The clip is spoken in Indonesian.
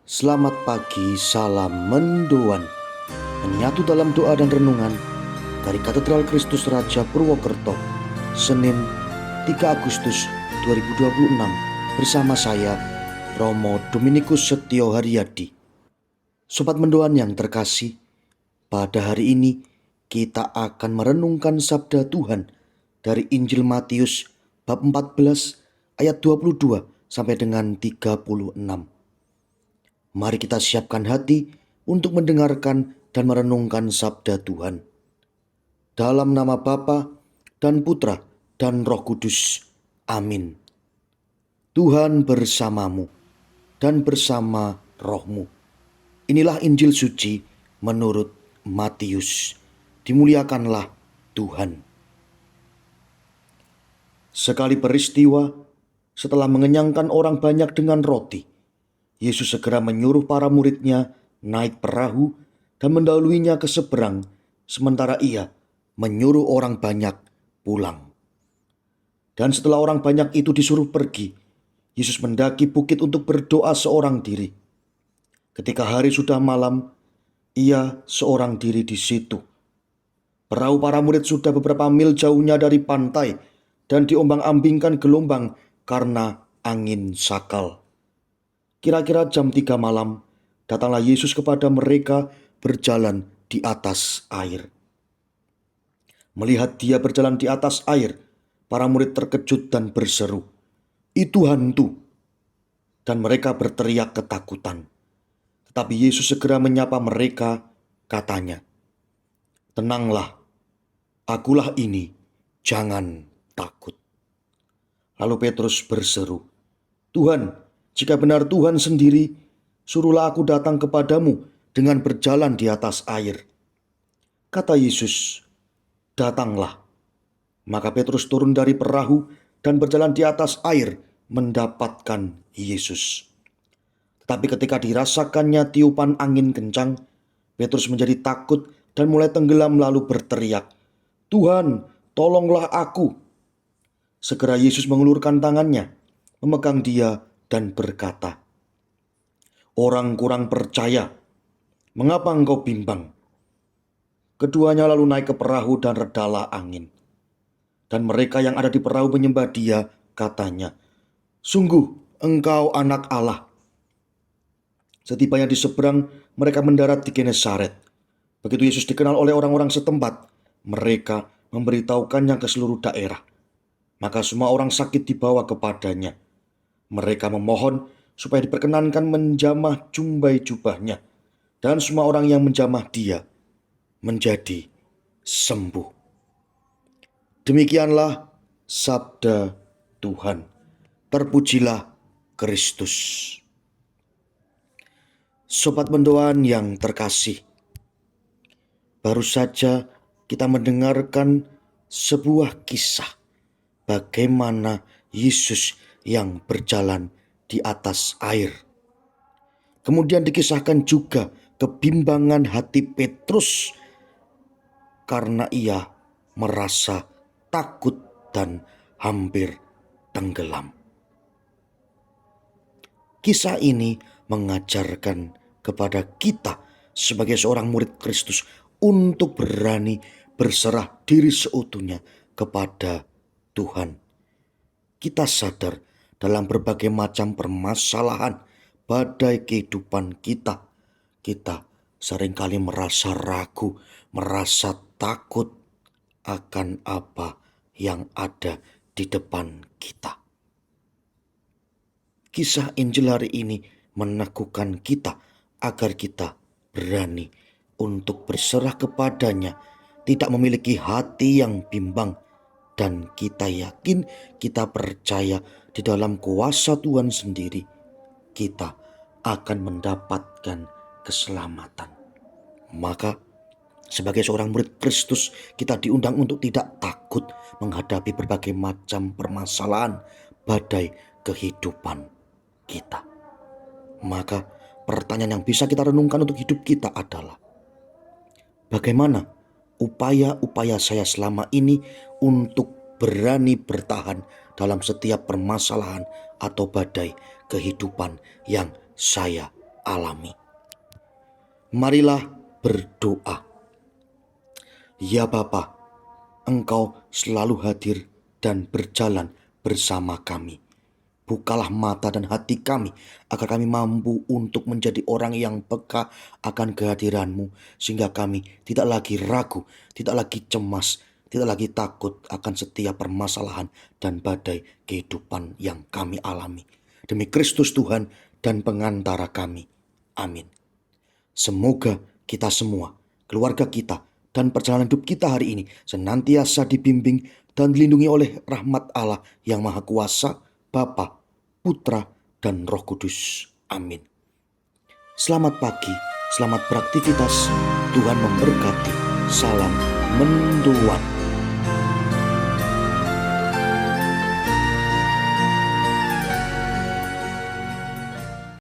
Selamat pagi, salam mendoan. Menyatu dalam doa dan renungan dari Katedral Kristus Raja Purwokerto, Senin 3 Agustus 2026 bersama saya, Romo Dominikus Setio Haryadi. Sobat mendoan yang terkasih, pada hari ini kita akan merenungkan sabda Tuhan dari Injil Matius bab 14 ayat 22 sampai dengan 36. Mari kita siapkan hati untuk mendengarkan dan merenungkan sabda Tuhan. Dalam nama Bapa dan Putra dan Roh Kudus. Amin. Tuhan bersamamu dan bersama rohmu. Inilah Injil suci menurut Matius. Dimuliakanlah Tuhan. Sekali peristiwa, setelah mengenyangkan orang banyak dengan roti, Yesus segera menyuruh para muridnya naik perahu dan mendahuluinya ke seberang, sementara ia menyuruh orang banyak pulang. Dan setelah orang banyak itu disuruh pergi, Yesus mendaki bukit untuk berdoa seorang diri. Ketika hari sudah malam, ia seorang diri di situ. Perahu para murid sudah beberapa mil jauhnya dari pantai dan diombang-ambingkan gelombang karena angin sakal. Kira-kira jam 3 malam, datanglah Yesus kepada mereka berjalan di atas air. Melihat dia berjalan di atas air, para murid terkejut dan berseru, "Itu hantu!" Dan mereka berteriak ketakutan. Tetapi Yesus segera menyapa mereka, katanya, "Tenanglah, akulah ini, jangan takut." Lalu Petrus berseru, "Tuhan, jika benar Tuhan sendiri, suruhlah aku datang kepadamu dengan berjalan di atas air." Kata Yesus, "Datanglah." Maka Petrus turun dari perahu dan berjalan di atas air mendapatkan Yesus. Tetapi ketika dirasakannya tiupan angin kencang, Petrus menjadi takut dan mulai tenggelam lalu berteriak, "Tuhan, tolonglah aku." Segera Yesus mengulurkan tangannya, memegang dia dan berkata, "Orang kurang percaya, mengapa engkau bimbang?" Keduanya lalu naik ke perahu dan redalah angin. Dan mereka yang ada di perahu menyembah dia, katanya, "Sungguh engkau anak Allah." Setibanya di seberang, mereka mendarat di Genesaret. Begitu Yesus dikenal oleh orang-orang setempat, mereka memberitahukannya ke seluruh daerah. Maka semua orang sakit dibawa kepadanya. Mereka memohon supaya diperkenankan menjamah jumbai jubahnya. Dan semua orang yang menjamah dia menjadi sembuh. Demikianlah sabda Tuhan. Terpujilah Kristus. Sobat mendoan yang terkasih, baru saja kita mendengarkan sebuah kisah bagaimana Yesus yang berjalan di atas air. Kemudian dikisahkan juga kebimbangan hati Petrus karena ia merasa takut dan hampir tenggelam. Kisah ini mengajarkan kepada kita sebagai seorang murid Kristus untuk berani berserah diri seutuhnya kepada Tuhan. Kita sadar dalam berbagai macam permasalahan badai kehidupan kita seringkali merasa ragu, merasa takut akan apa yang ada di depan kita. Kisah Injil hari ini meneguhkan kita agar kita berani untuk berserah kepadanya, tidak memiliki hati yang bimbang, dan kita yakin, kita percaya di dalam kuasa Tuhan sendiri, kita akan mendapatkan keselamatan. Maka sebagai seorang murid Kristus, kita diundang untuk tidak takut menghadapi berbagai macam permasalahan badai kehidupan kita. Maka pertanyaan yang bisa kita renungkan untuk hidup kita adalah, bagaimana upaya-upaya saya selama ini untuk berani bertahan dalam setiap permasalahan atau badai kehidupan yang saya alami. Marilah berdoa. Ya Bapa, Engkau selalu hadir dan berjalan bersama kami. Bukalah mata dan hati kami agar kami mampu untuk menjadi orang yang peka akan kehadiran-Mu, sehingga kami tidak lagi ragu, tidak lagi cemas, tidak lagi takut akan setiap permasalahan dan badai kehidupan yang kami alami. Demi Kristus Tuhan dan pengantara kami. Amin. Semoga kita semua, keluarga kita, dan perjalanan hidup kita hari ini senantiasa dibimbing dan dilindungi oleh rahmat Allah yang Maha Kuasa, Bapa, Putra, dan Roh Kudus. Amin. Selamat pagi, selamat beraktivitas. Tuhan memberkati. Salam mendoan.